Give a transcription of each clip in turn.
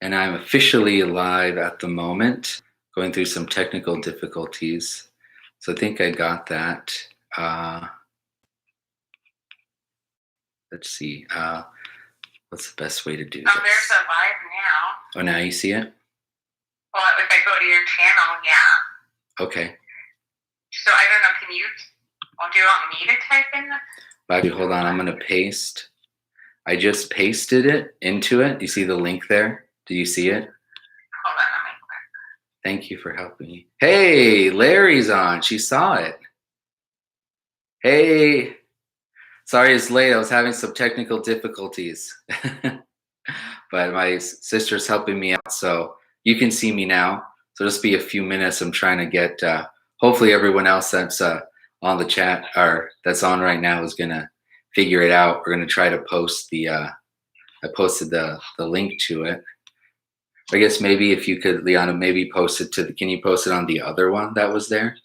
And I'm officially live at the moment, going through some technical difficulties. So I think I got that. Let's see. What's the best way to do this? Oh, there's a live now. Oh, now you see it? Well, if I go to your channel, yeah. Okay. So I don't know, can you, do you want me to type in the? Hold on, I'm going to paste. I just pasted it into it. You see the link there? Do you see it? Hold on, let me look. Thank you for helping me. Hey, Larry's on. She saw it. Hey. Sorry it's late. I was having some technical difficulties. But my sister's helping me out, so you can see me now. So just be a few minutes. I'm trying to get, hopefully everyone else that's on the chat or that's on right now is gonna figure it out. We're gonna try to post the, I posted the link to it. I guess maybe if you could, Liana, maybe post it to the, can you post it on the other one that was there?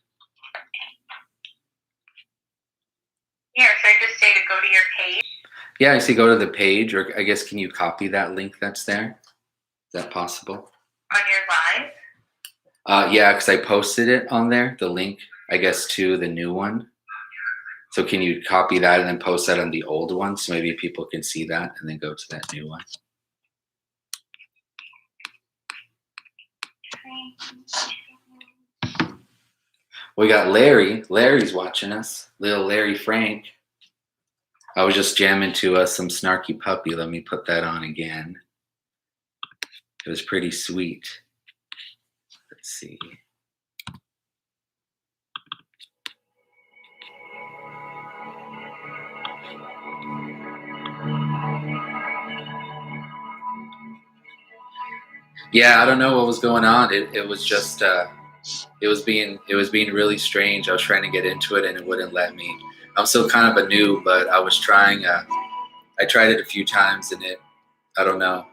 Yeah, should I just say to go to your page? Yeah, I see go to the page, or I guess can you copy that link that's there? Is that possible? On your live? Yeah, because I posted it on there, the link, I guess, to the new one. So can you copy that and then post that on the old one so maybe people can see that and then go to that new one? We got Larry. Larry's watching us. Little Larry Frank. I was just jamming to some Snarky Puppy. Let me put that on again. It was pretty sweet. Let's see. Yeah, I don't know what was going on. It was just it was being really strange. I was trying to get into it and it wouldn't let me. I'm still kind of a noob, but I was trying. I tried it a few times and I don't know.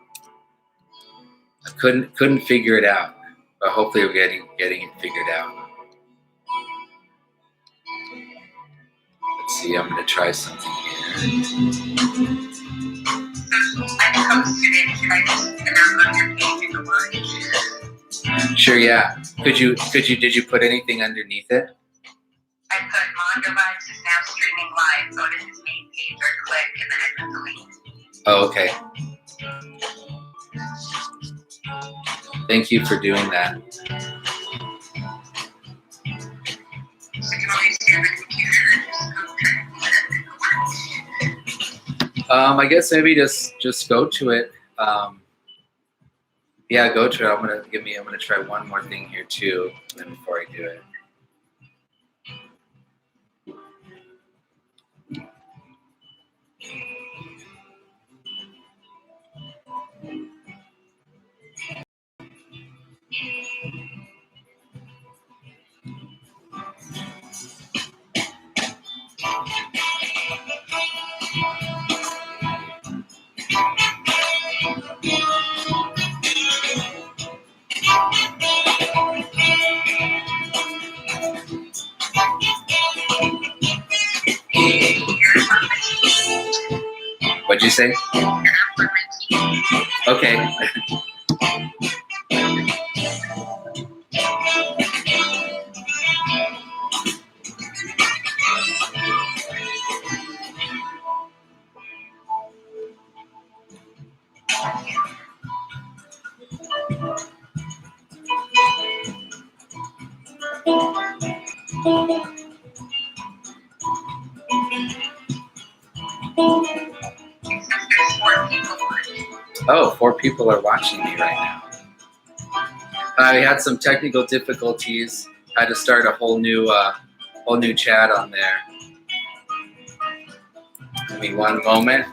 I couldn't figure it out. But hopefully we're getting it figured out. Let's see. I'm gonna try something here. I posted it. Should I just put it on your page in the line? Sure, yeah. Did you put anything underneath it? I put Mandovibes is now streaming live. Go to his main page or click and then I put the link. Oh, okay. Thank you for doing that. So you want me to share the computer or just go I guess maybe just go to it. Yeah, go to it. I'm gonna try one more thing here too, then before I do it. What'd you say? Okay. Oh, 4 people are watching me right now. I had some technical difficulties. I had to start a whole new chat on there. Give me one moment.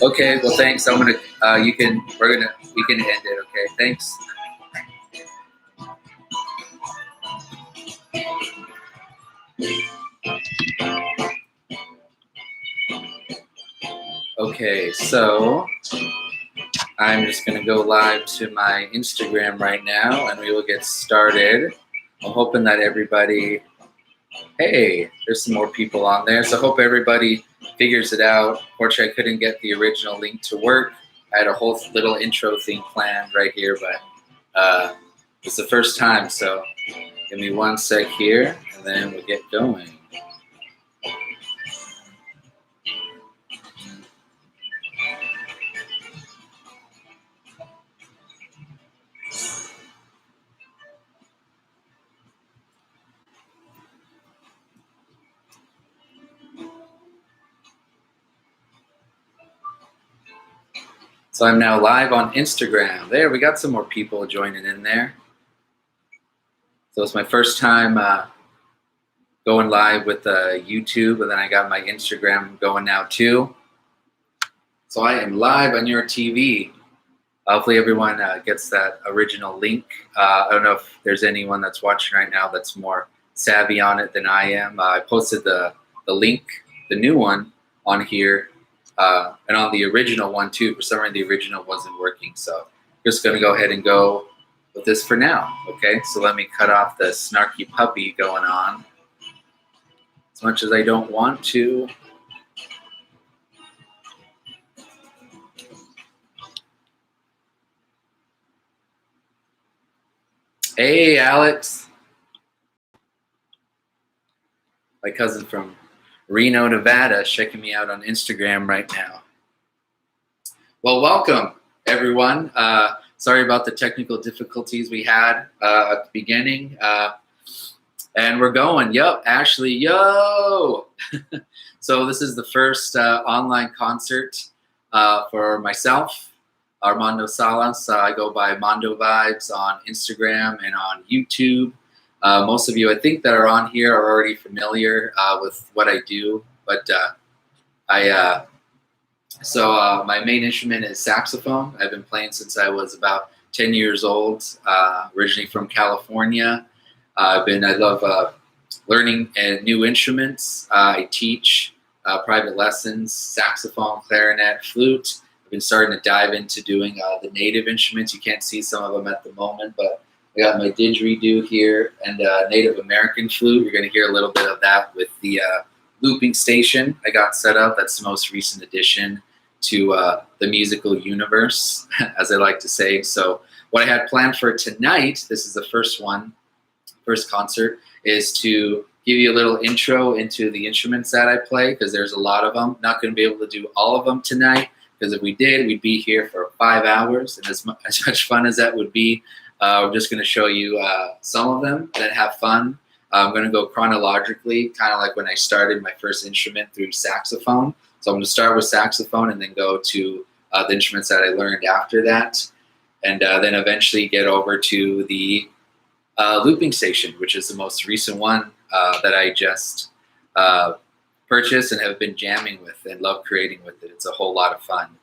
Okay, well thanks. I'm gonna we You can end it, okay? Thanks. Okay, so I'm just gonna go live to my Instagram right now and we will get started. I'm hoping that everybody, hey, there's some more people on there. So I hope everybody figures it out. Fortunately, I couldn't get the original link to work. I had a whole little intro thing planned right here, but it's the first time. So give me 1 sec here and then we'll get going. So I'm now live on Instagram. There, we got some more people joining in there. So it's my first time going live with YouTube, and then I got my Instagram going now too. So I am live on your TV. Hopefully everyone gets that original link. I don't know if there's anyone that's watching right now that's more savvy on it than I am. I posted the link, the new one, on here, and on the original one too. For some reason, the original wasn't working, so I'm just gonna go ahead and go with this for now. Okay, so let me cut off the snarky puppy going on. As much as I don't want to. Hey, Alex. My cousin from Reno, Nevada, checking me out on Instagram right now. Well, welcome, everyone. Sorry about the technical difficulties we had at the beginning. And we're going. Yup, Ashley, yo! So this is the first online concert for myself, Armando Salas. I go by Mandovibes on Instagram and on YouTube. Most of you, I think, that are on here are already familiar with what I do. But my main instrument is saxophone. I've been playing since I was about 10 years old, originally from California. I love learning new instruments. I teach private lessons, saxophone, clarinet, flute. I've been starting to dive into doing the native instruments. You can't see some of them at the moment, but I got my didgeridoo here and Native American flute. You're going to hear a little bit of that with the looping station I got set up. That's the most recent addition to the musical universe, as I like to say. So what I had planned for tonight, this is the first concert, is to give you a little intro into the instruments that I play, because there's a lot of them. Not going to be able to do all of them tonight, because if we did, we'd be here for 5 hours, and as much fun as that would be, we're just going to show you some of them, then have fun. I'm going to go chronologically, kind of like when I started my first instrument through saxophone. So I'm going to start with saxophone and then go to the instruments that I learned after that, and then eventually get over to the looping station, which is the most recent one that I just purchased and have been jamming with and love creating with it. It's a whole lot of fun.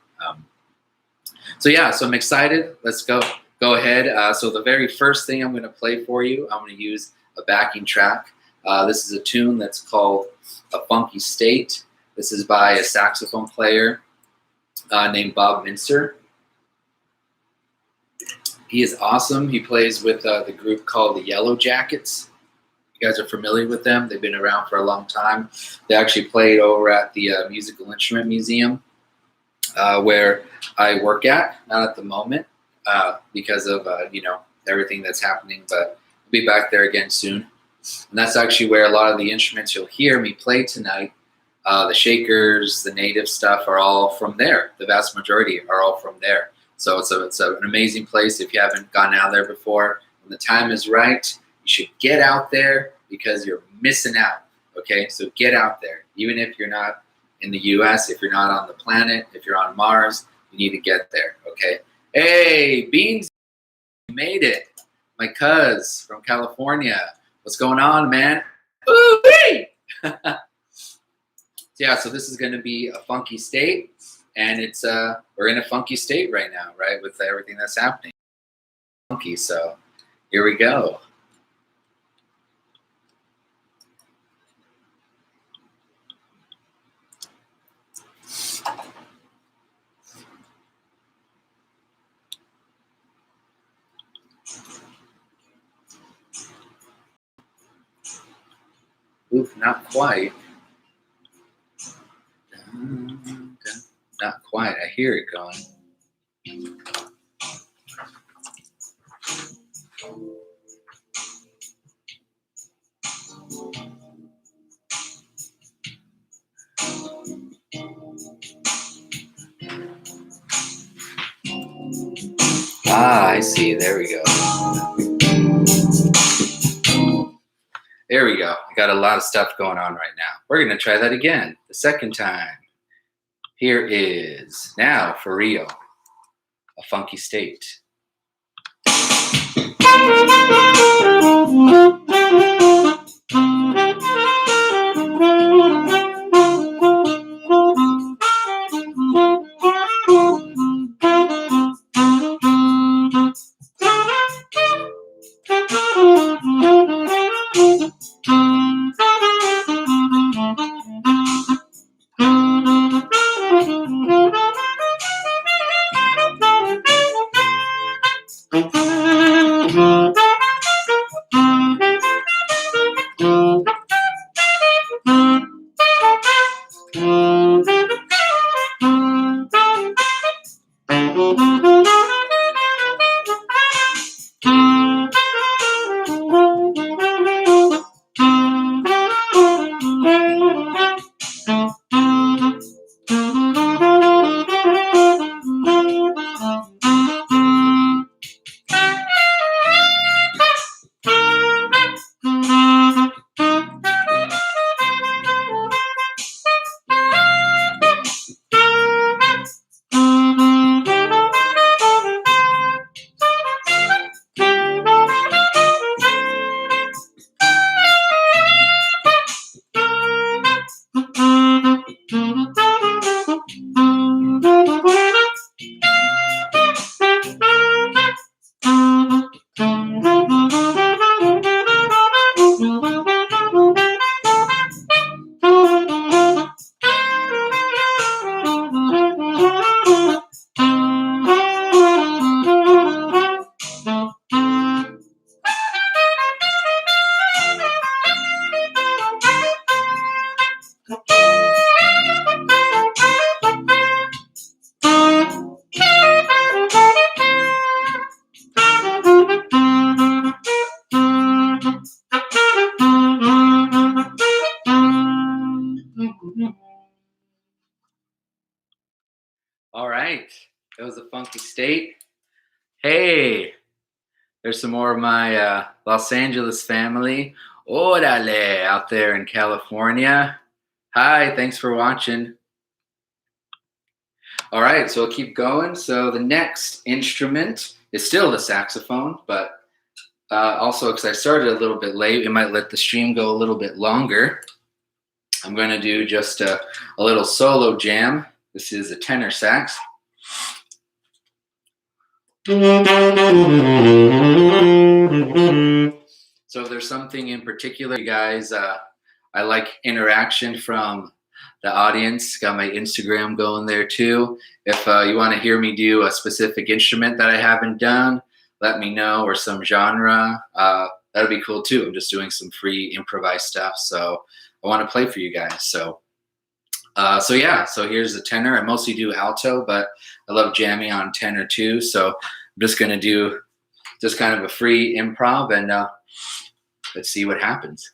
So I'm excited. Let's go ahead. So the very first thing I'm going to play for you, I'm going to use a backing track. This is a tune that's called A Funky State. This is by a saxophone player named Bob Mincer. He is awesome. He plays with the group called the Yellow Jackets. You guys are familiar with them. They've been around for a long time. They actually played over at the Musical Instrument Museum, where I work at, not at the moment, because of everything that's happening, but I'll be back there again soon. And that's actually where a lot of the instruments you'll hear me play tonight, the shakers, the native stuff, are all from there. The vast majority are all from there. So it's an amazing place. If you haven't gone out there before, when the time is right, you should get out there, because you're missing out. Okay, so get out there. Even if you're not in the U.S., if you're not on the planet, if you're on Mars, you need to get there. Okay. Hey, Beans, you made it. My cuz from California. What's going on, man? Ooh-wee! So this is going to be A Funky State. and it's we're in a funky state right now, right, with everything that's happening. Funky, so here we go. Oof, not quite. Not quite. I hear it going. Ah, I see. There we go. There we go. I got a lot of stuff going on right now. We're going to try that again, the second time. Here is, now for real, a funky state. All right, that was a funky state. Hey, there's some more of my Los Angeles family. Orale, out there in California. Hi, thanks for watching. All right, so I'll keep going. So the next instrument is still the saxophone, but also because I started a little bit late, it might let the stream go a little bit longer. I'm going to do just a little solo jam. This is a tenor sax. So if there's something in particular, you guys, I like interaction from the audience. Got my Instagram going there too. If you want to hear me do a specific instrument that I haven't done, let me know, or some genre. That'd be cool too. I'm just doing some free improvised stuff, so I want to play for you guys. So yeah, so here's the tenor. I mostly do alto, but I love jamming on tenor too. So I'm just gonna do just kind of a free improv, and let's see what happens.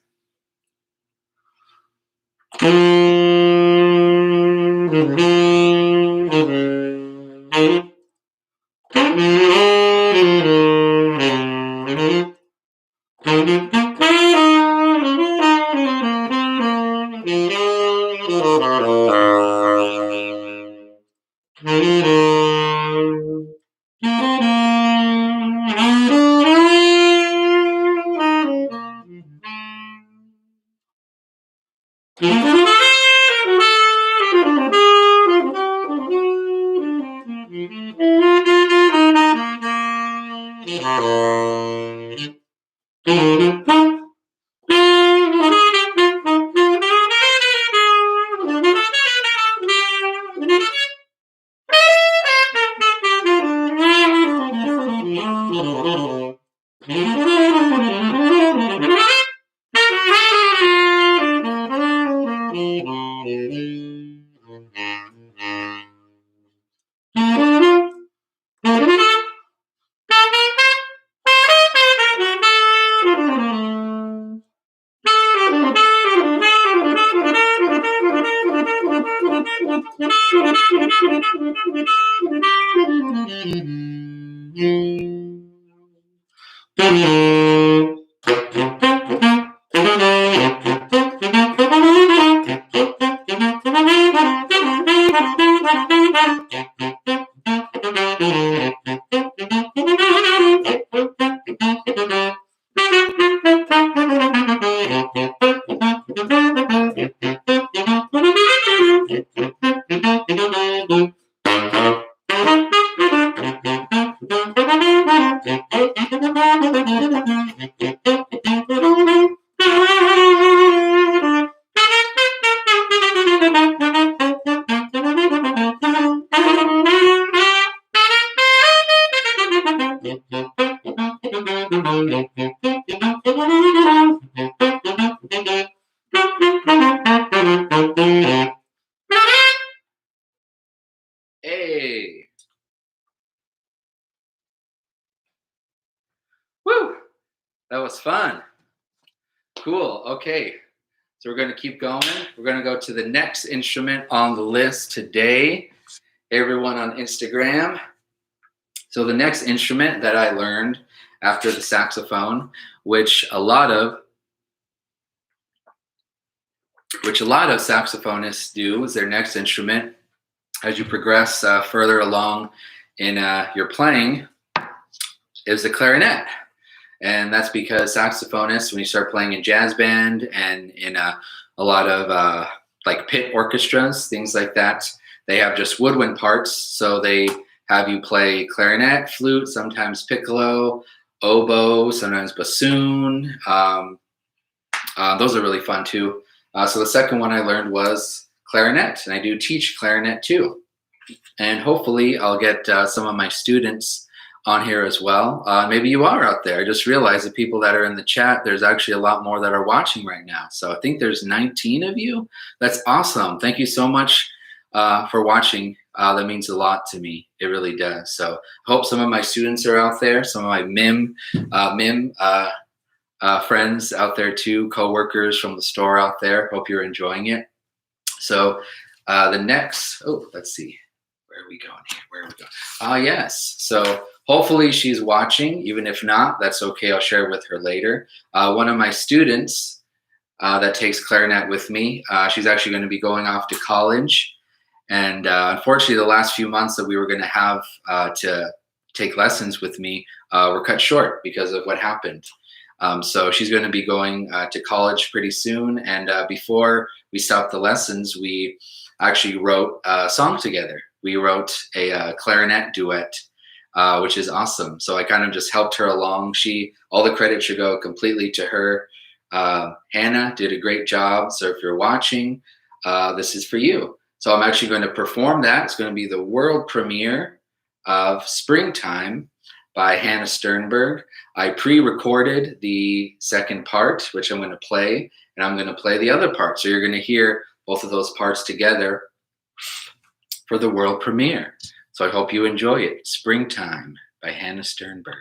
Hey, woo, that was fun. Cool. Okay, so we're going to keep going. We're going to go to the next instrument on the list today. Everyone on Instagram. So the next instrument that I learned after the saxophone, which a lot of saxophonists do, is their next instrument as you progress further along in your playing, is the clarinet. And that's because saxophonists, when you start playing in jazz band and in a lot of like pit orchestras, things like that, they have just woodwind parts. So they have you play clarinet, flute, sometimes piccolo, oboe, sometimes bassoon. Those are really fun too. So the second one I learned was clarinet, and I do teach clarinet too. And hopefully I'll get some of my students on here as well. Maybe you are out there. I just realized the people that are in the chat, there's actually a lot more that are watching right now. So I think there's 19 of you. That's awesome. Thank you so much for watching. That means a lot to me. It really does. So I hope some of my students are out there, some of my MIM friends out there too, co-workers from the store out there. Hope you're enjoying it. So the next, let's see. Where are we going here? Where are we going? Yes. So hopefully she's watching. Even if not, that's okay. I'll share with her later. One of my students that takes clarinet with me, she's actually going to be going off to college. And unfortunately, the last few months that we were going to have to take lessons with me were cut short because of what happened. So she's going to be going to college pretty soon. And before we stopped the lessons, we actually wrote a song together. We wrote a clarinet duet, which is awesome. So I kind of just helped her along. All the credit should go completely to her. Hannah did a great job. So if you're watching, this is for you. So I'm actually going to perform that. It's going to be the world premiere of Springtime by Hannah Sternberg. I pre-recorded the second part, which I'm going to play, and I'm going to play the other part. So you're going to hear both of those parts together for the world premiere. So I hope you enjoy it. Springtime by Hannah Sternberg.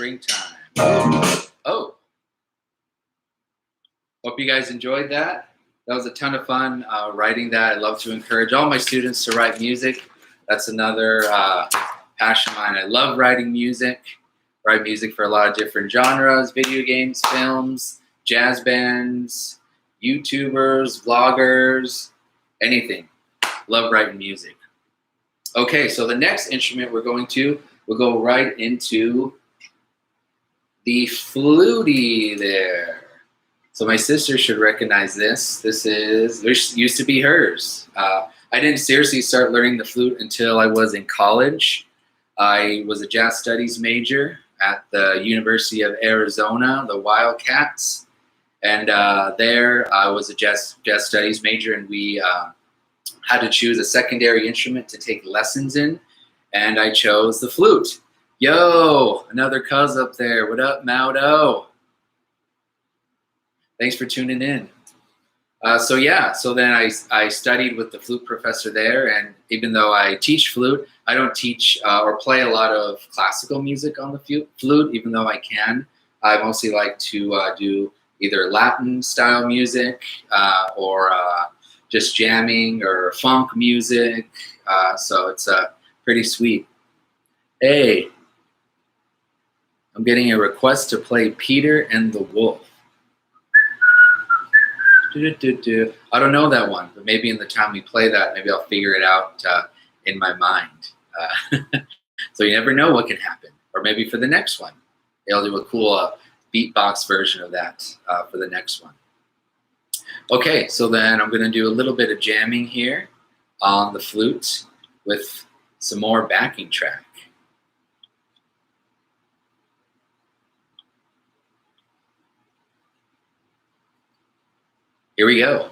string time. Oh, hope you guys enjoyed that. That was a ton of fun writing that. I love to encourage all my students to write music. That's another passion of mine. I love writing music. Write music for a lot of different genres, video games, films, jazz bands, YouTubers, vloggers, anything. Love writing music. Okay, so the next instrument we'll go right into the flutie there. So my sister should recognize this. This used to be hers. I didn't seriously start learning the flute until I was in college. I was a jazz studies major at the University of Arizona, the Wildcats. And there I was a jazz studies major, and we had to choose a secondary instrument to take lessons in. And I chose the flute. Yo, another cuz up there. What up, Mando? Thanks for tuning in. So then I studied with the flute professor there, and even though I teach flute, I don't teach or play a lot of classical music on the flute, even though I can. I mostly like to do either Latin style music or just jamming or funk music. So it's pretty sweet. Hey, I'm getting a request to play Peter and the Wolf. I don't know that one, but maybe in the time we play that, maybe I'll figure it out in my mind. So you never know what can happen. Or maybe for the next one, I'll do a cool beatbox version of that for the next one. Okay, so then I'm going to do a little bit of jamming here on the flute with some more backing track. Here we go.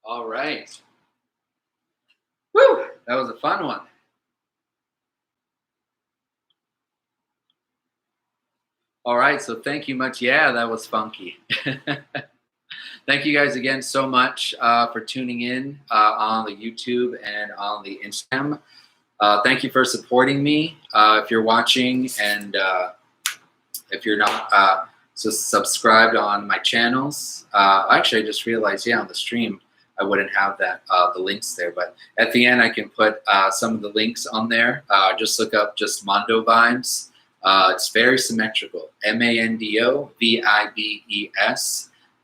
All right. Woo! That was a fun one. All right, so thank you much. Yeah, that was funky. Thank you guys again so much for tuning in on the YouTube and on the Instagram. Thank you for supporting me. If you're watching and if you're not so subscribed on my channels, actually I just realized, yeah, on the stream I wouldn't have that the links there, but at the end I can put some of the links on there. Just look up just Mandovibes. It's very symmetrical. Mandovibes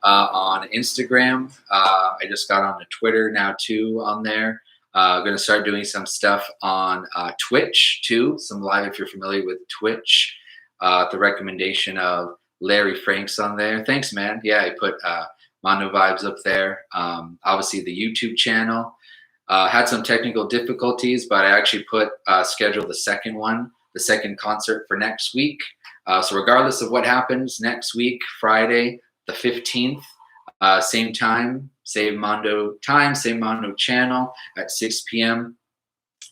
on Instagram. I just got on the Twitter now too on there. I'm going to start doing some stuff on Twitch too. Some live, if you're familiar with Twitch. The recommendation of Larry Franks on there. Thanks, man. Yeah, I put Mandovibes up there. Obviously, the YouTube channel. Had some technical difficulties, but I actually scheduled the second one, the second concert for next week. So regardless of what happens next week, Friday, the 15th, same time, same Mando time, same Mando channel at 6 p.m.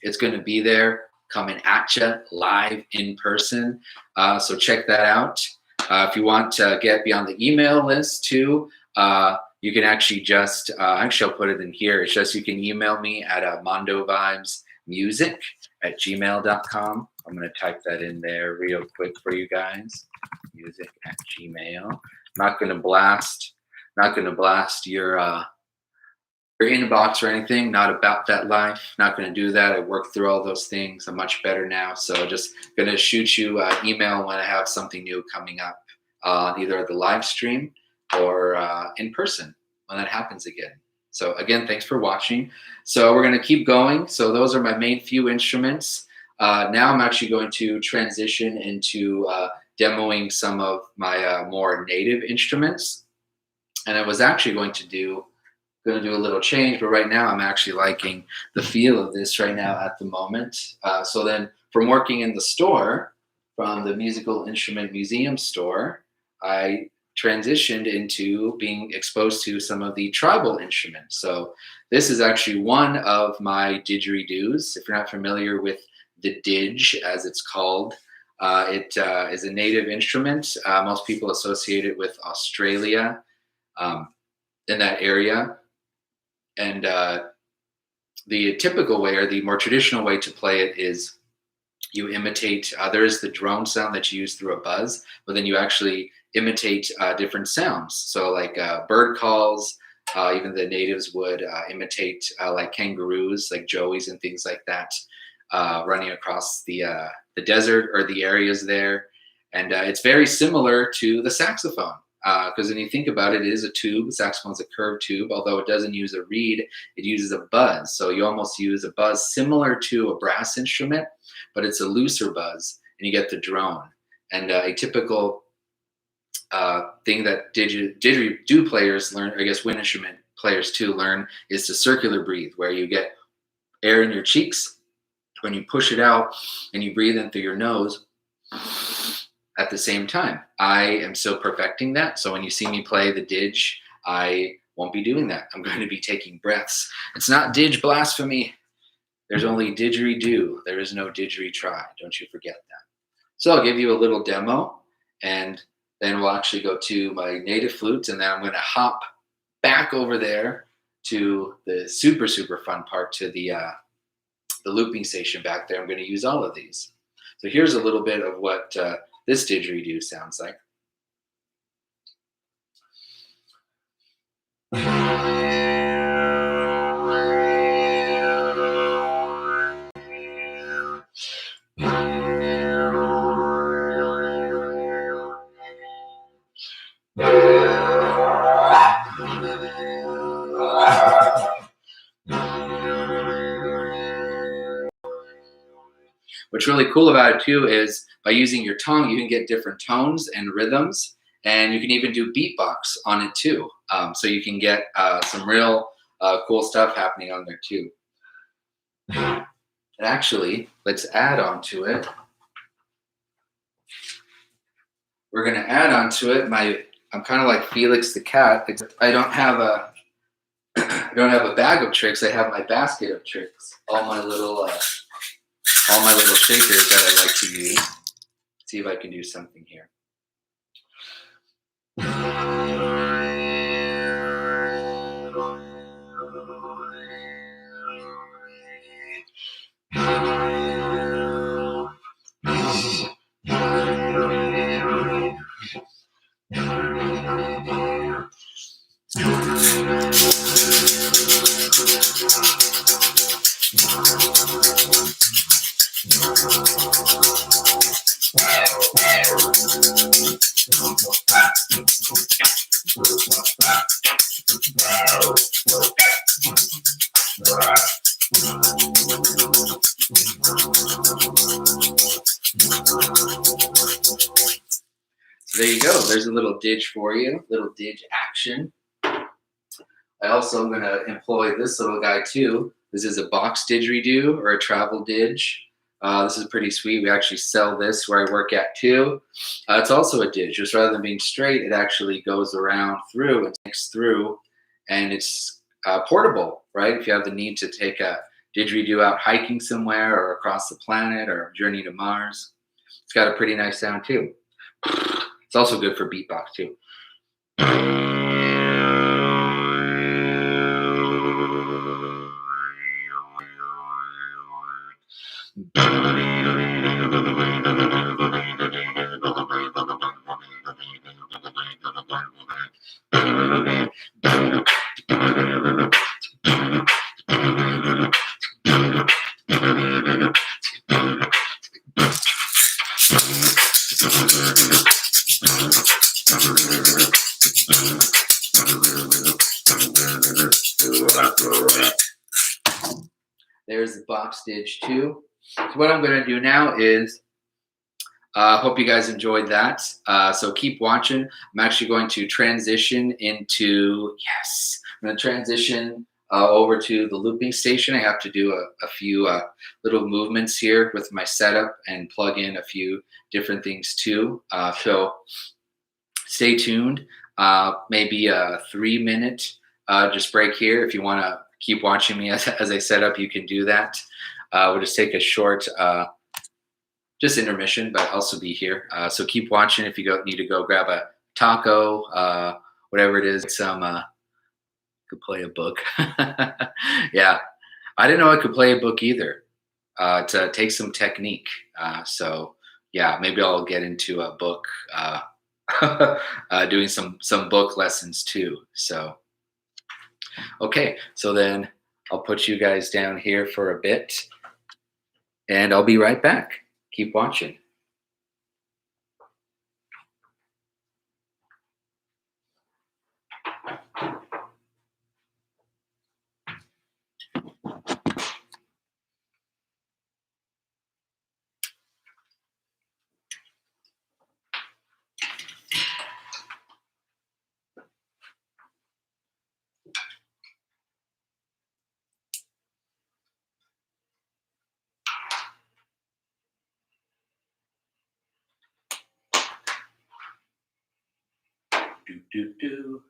It's going to be there, coming at you live in person. So check that out. If you want to get on the email list too, you can actually just, actually I'll put it in here. It's just you can email me at mandovibesmusic@gmail.com. I'm going to type that in there real quick for you guys. music@gmail. Not going to blast your inbox or anything. Not about that life. Not going to do that. I worked through all those things. I'm much better now. So just going to shoot you an email when I have something new coming up, either the live stream or in person when that happens again. So again, thanks for watching. So we're going to keep going. So those are my main few instruments. Now I'm actually going to transition into demoing some of my more native instruments. And I was actually going to do a little change, but right now I'm actually liking the feel of this right now at the moment. So then from working in the store, from the Musical Instrument Museum store, I transitioned into being exposed to some of the tribal instruments. So this is actually one of my didgeridoos. If you're not familiar with the didge, as it's called, it is a native instrument. Most people associate it with Australia, in that area. And the typical way, or the more traditional way to play it, is you imitate, there is the drone sound that you use through a buzz, but then you actually imitate different sounds. So like bird calls, even the natives would imitate like kangaroos, like joeys and things like that, running across the desert or the areas there. And it's very similar to the saxophone. Because when you think about it, it is a tube. The saxophone is a curved tube, although it doesn't use a reed, it uses a buzz. So you almost use a buzz similar to a brass instrument, but it's a looser buzz, and you get the drone. And a typical thing that didgeridoo players learn, or I guess wind instrument players too learn, is to circular breathe, where you get air in your cheeks when you push it out and you breathe in through your nose at the same time. I am still perfecting that. So when you see me play the didge, I won't be doing that. I'm going to be taking breaths. It's not didge blasphemy. There's only didgeridoo. There is no didgeridoo. Don't you forget that. So I'll give you a little demo, and then we'll actually go to my native flute, and then I'm going to hop back over there to the super, super fun part, to the looping station back there. I'm going to use all of these. So here's a little bit of what this didgeridoo sounds like. What's really cool about it too is by using your tongue, you can get different tones and rhythms, and you can even do beatbox on it too. So you can get some real cool stuff happening on there too. And actually, let's add on to it. We're going to add on to it I'm kind of like Felix the cat, except I don't have a bag of tricks. I have my basket of tricks. All my little shakers that I like to use. See if I can do something here. So there you go. There's a little didge for you, little didge action. I also am going to employ this little guy too. This is a box didgeridoo, or a travel didge. This is pretty sweet. We actually sell this where I work at too. It's also a didge. Just rather than being straight, it actually goes around through and takes through, and it's portable, right? If you have the need to take a didgeridoo out hiking somewhere, or across the planet, or journey to Mars, it's got a pretty nice sound too. It's also good for beatbox too. There's the box didge too. So what I'm going to do now is, hope you guys enjoyed that. So keep watching. I'm actually going to transition into, I'm going to transition over to the looping station. I have to do a few little movements here with my setup and plug in a few different things too. So stay tuned. Maybe a 3-minute just break here. If you want to keep watching me as I set up, you can do that. We'll just take a short just intermission, but I'll also be here. So keep watching. If you need to go grab a taco, whatever it is, could play a book. Yeah, I didn't know I could play a book either. To take some technique. So yeah, maybe I'll get into a book, doing some book lessons too. So okay, so then I'll put you guys down here for a bit, and I'll be right back. Keep watching. do, do, do.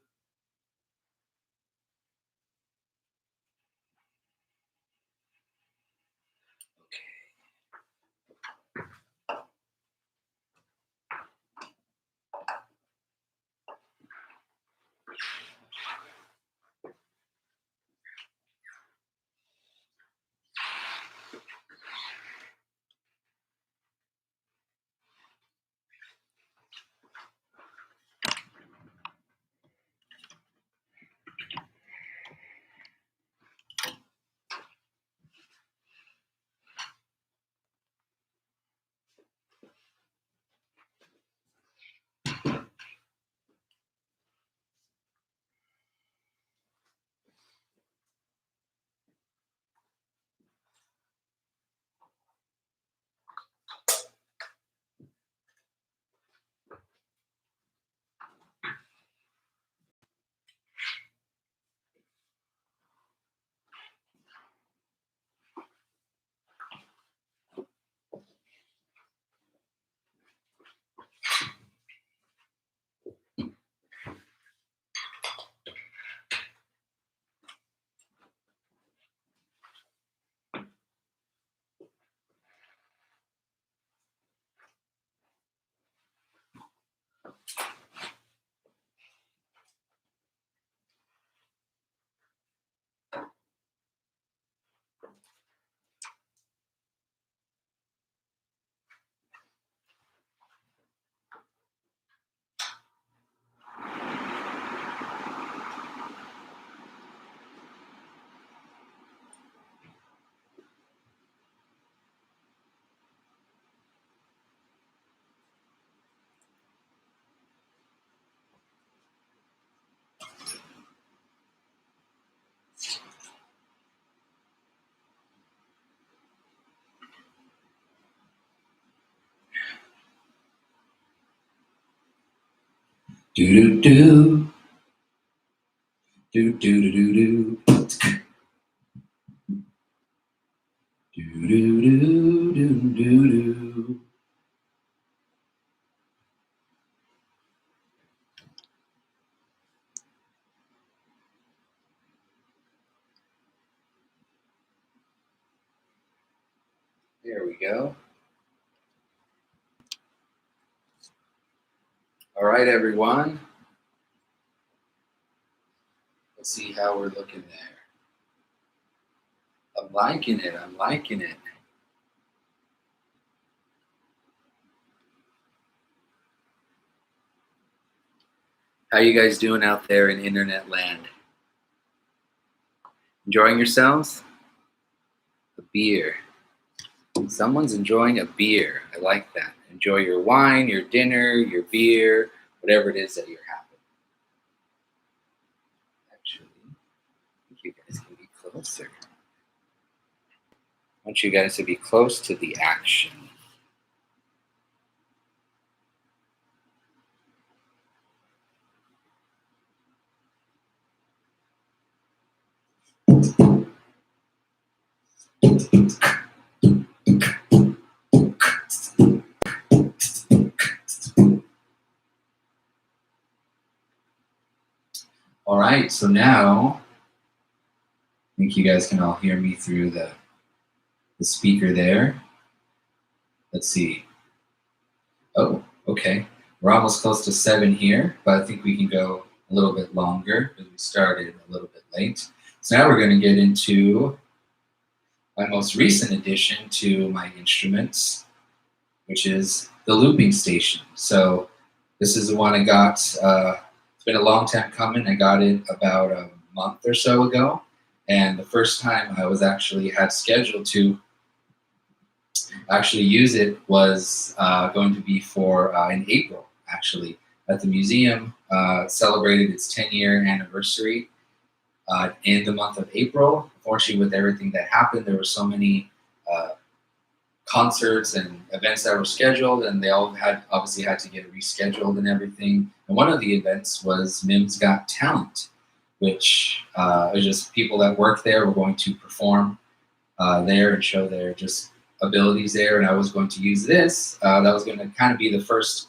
Do do do do do do do do do do do do do. There we go. All right, everyone. Let's see how we're looking there. I'm liking it. I'm liking it. How you guys doing out there in internet land? Enjoying yourselves? A beer. Someone's enjoying a beer. I like that. Enjoy your wine, your dinner, your beer, whatever it is that you're having. Actually, I think you guys can be closer. I want you guys to be close to the action. All right, so now I think you guys can all hear me through the speaker there. Let's see. Oh, okay. We're almost close to 7 here, but I think we can go a little bit longer because we started a little bit late. So now we're going to get into my most recent addition to my instruments, which is the looping station. So this is the one I got. It's been a long time coming. I got it about a month or so ago, and the first time I was actually had scheduled to actually use it was going to be for in April, actually, at the museum. Celebrated its 10-year anniversary in the month of April. Unfortunately, with everything that happened, there were so many concerts and events that were scheduled, and they all had obviously had to get rescheduled and everything. And one of the events was Mim's Got Talent, which was just people that worked there were going to perform there and show their just abilities there. And I was going to use this. That was going to kind of be the first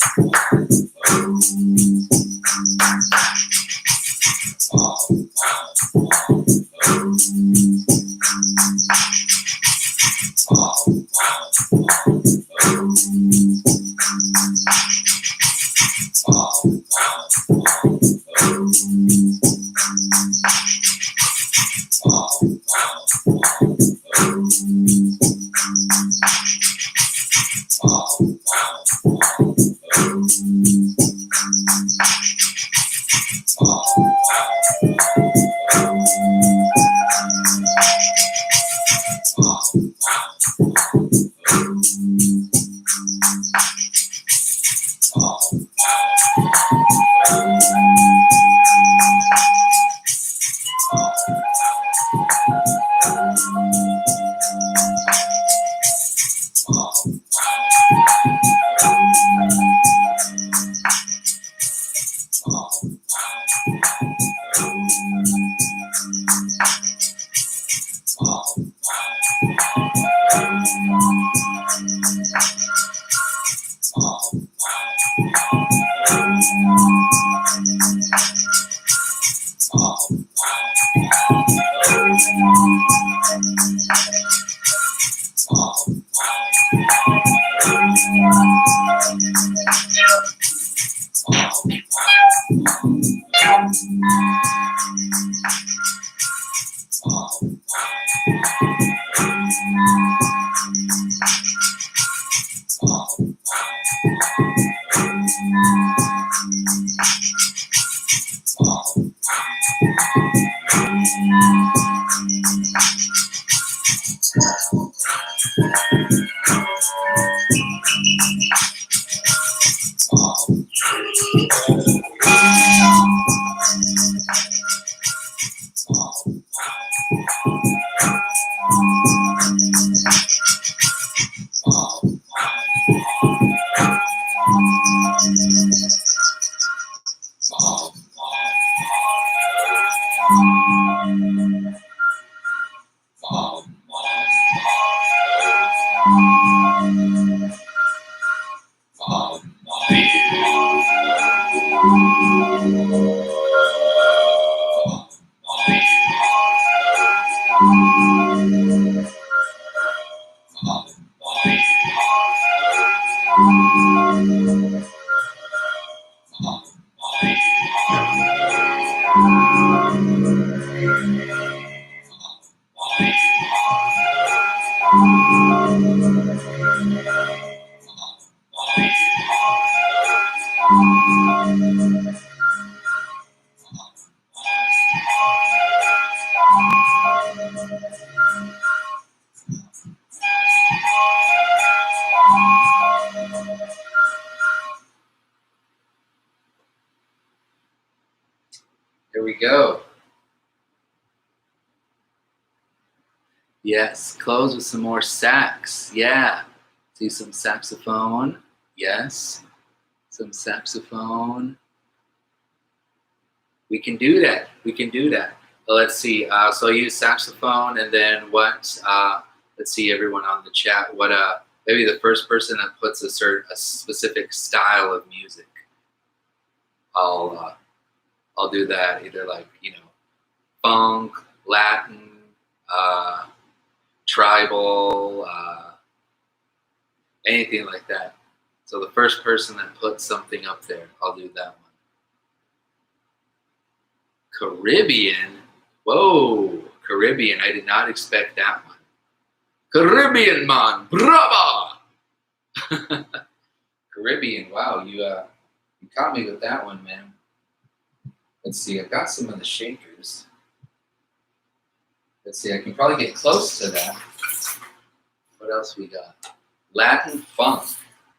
Here we go. Yes, close with some more sax. Yeah. See some saxophone. Yes. Some saxophone. We can do that. We can do that. Well, let's see. So I use saxophone, and then what? Let's see, everyone on the chat. What? Maybe the first person that puts a specific style of music. I'll do that. Either like funk, Latin, tribal, anything like that. So the first person that puts something up there, I'll do that one. Caribbean. Whoa, Caribbean. I did not expect that one. Caribbean man, brava! Caribbean. Wow, you caught me with that one, man. Let's see. I've got some of the shakers. Let's see. I can probably get close to that. What else we got? Latin funk.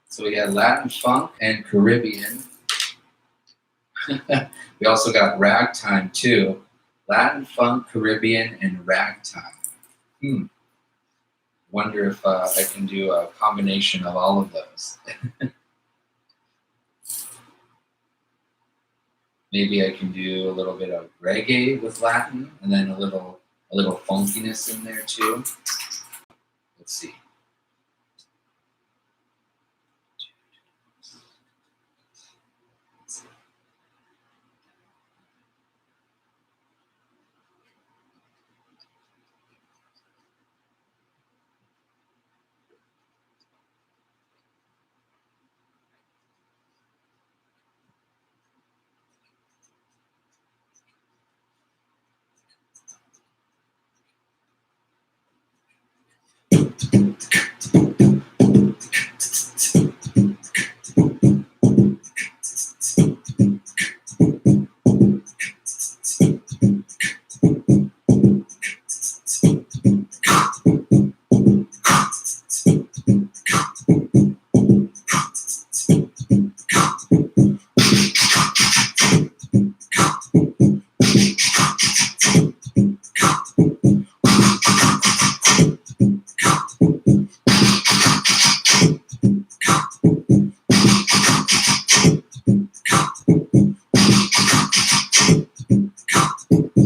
So we got Latin funk and Caribbean. We also got ragtime too. Latin funk, Caribbean, and ragtime. Wonder if I can do a combination of all of those. Maybe I can do a little bit of reggae with Latin, and then a little funkiness in there too. Let's see.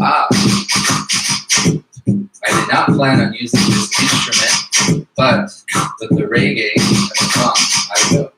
Ah, I did not plan on using this instrument, but with the reggae and the funk, I will.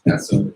That's over.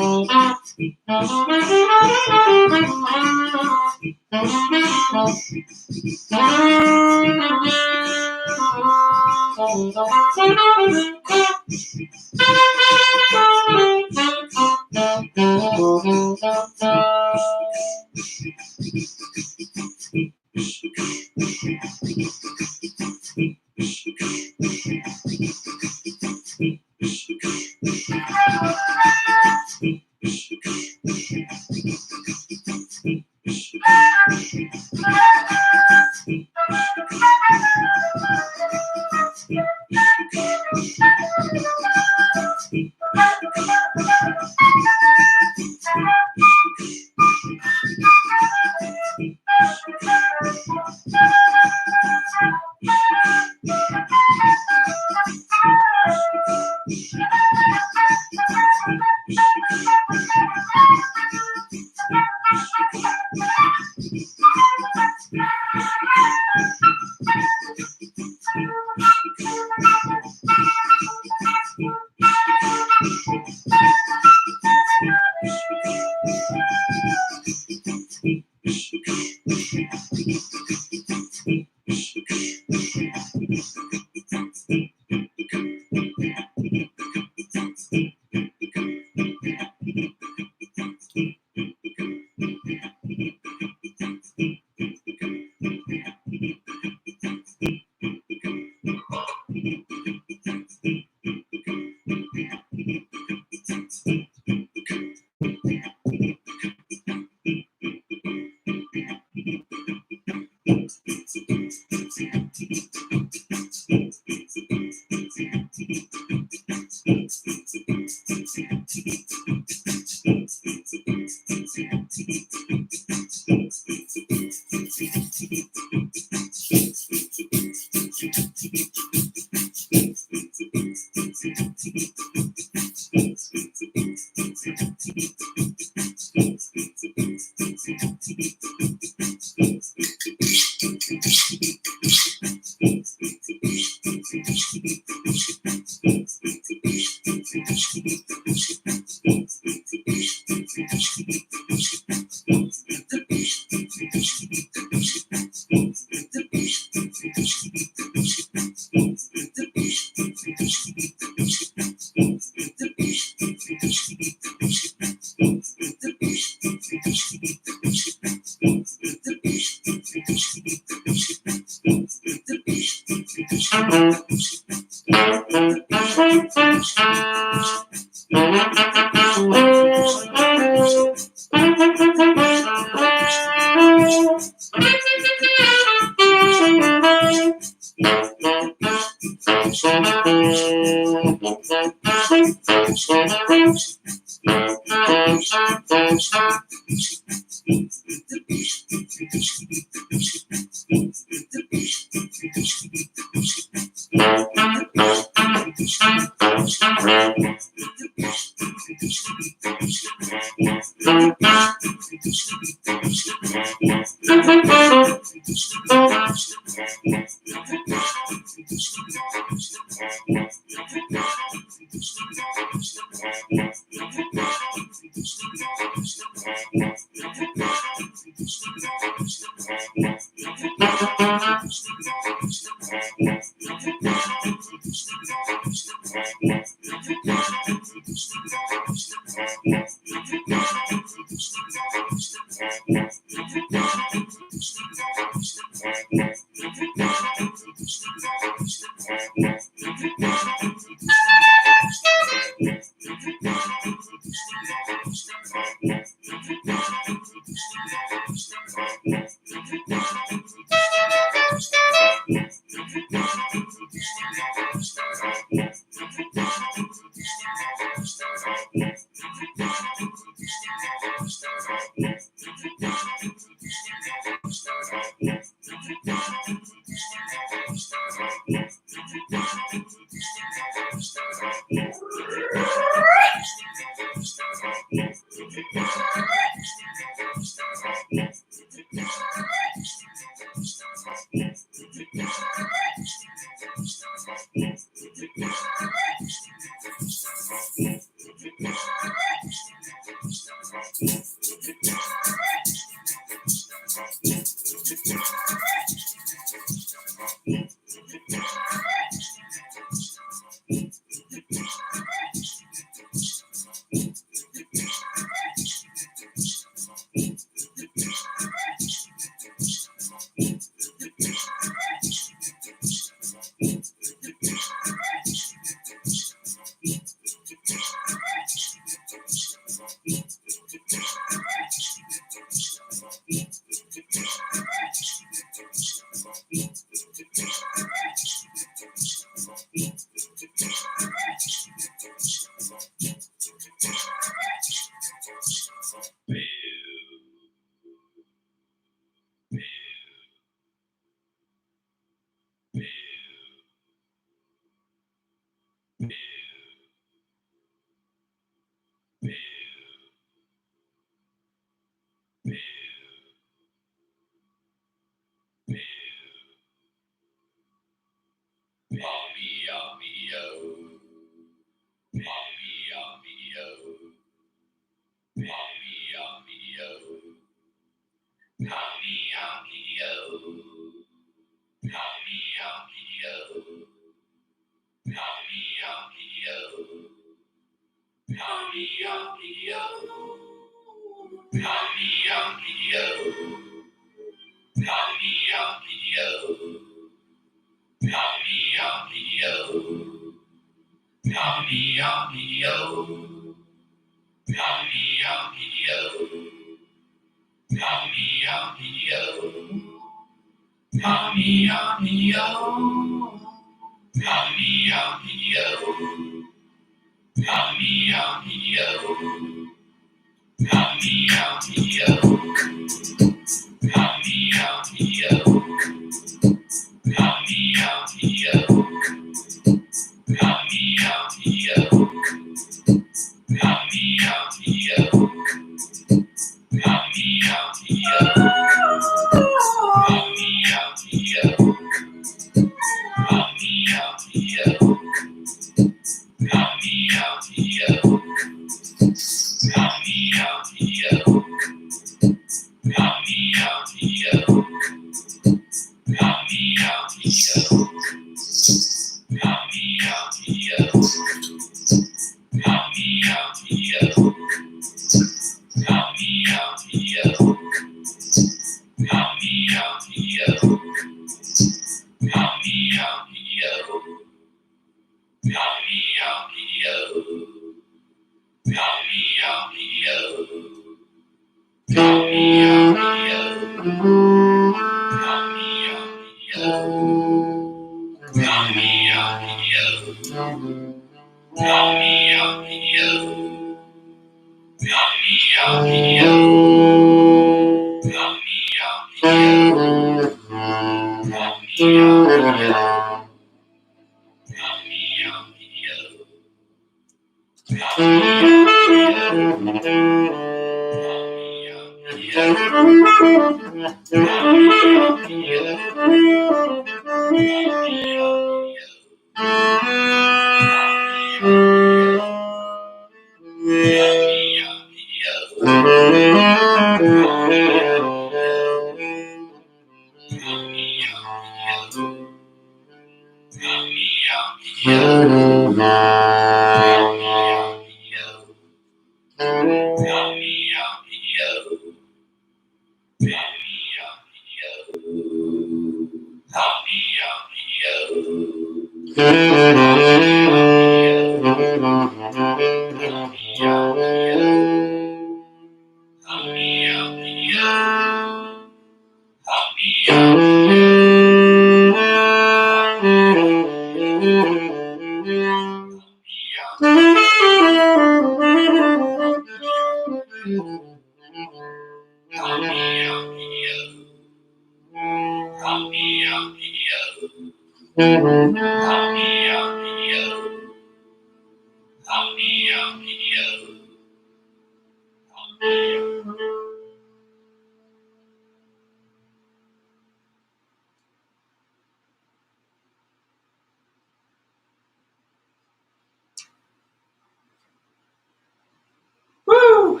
Woo!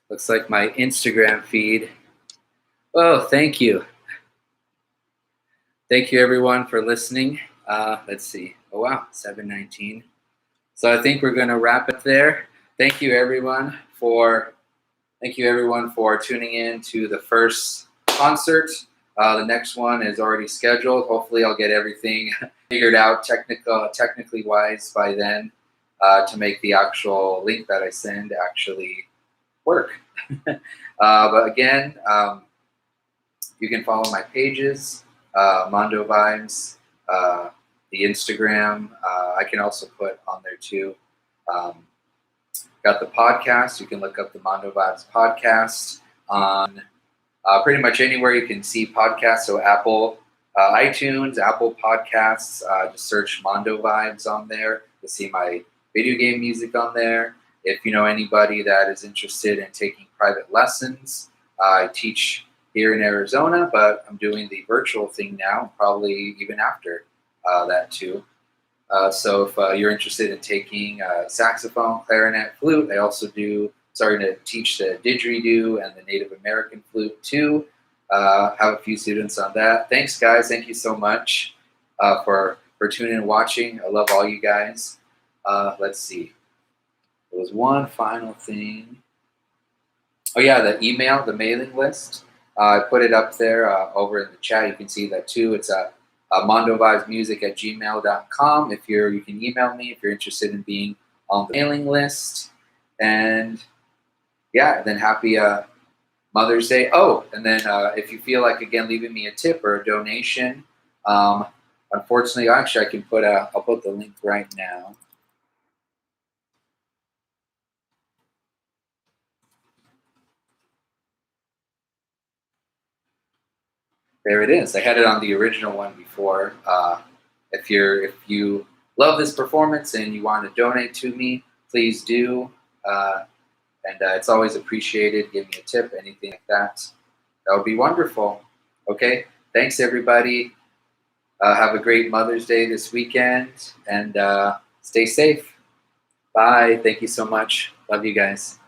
Looks like my Instagram feed. Oh, thank you. Thank you, everyone, for listening. Let's see. Oh, wow, 7:19. So I think we're going to wrap it there. Thank you, everyone, for tuning in to the first concert. The next one is already scheduled. Hopefully, I'll get everything figured out technically wise by then to make the actual link that I send actually work. But again, you can follow my pages Mandovibes, the Instagram. I can also put on there too. Um, got the podcast. You can look up the Mandovibes podcast on pretty much anywhere you can see podcasts. So Apple, iTunes, Apple Podcasts. Just search Mandovibes on there to see my video game music on there. If you know anybody that is interested in taking private lessons, I teach here in Arizona, but I'm doing the virtual thing now, probably even after that too. So if you're interested in taking saxophone, clarinet, flute, I also do starting to teach the didgeridoo and the Native American flute too. Have a few students on that. Thanks, guys. Thank you so much for tuning and watching. I love all you guys. Let's see. There was one final thing. Oh yeah, the email, the mailing list. I put it up there over in the chat. You can see that too. It's mondovibesmusic@gmail.com. You can email me if you're interested in being on the mailing list. And yeah, then happy Mother's Day. Oh, and then if you feel like again leaving me a tip or a donation, unfortunately, actually, I'll put the link right now. There it is. I had it on the original one before. If you love this performance and you want to donate to me, please do. And it's always appreciated. Give me a tip, anything like that. That would be wonderful. Okay. Thanks, everybody. Have a great Mother's Day this weekend, and stay safe. Bye. Thank you so much. Love you guys.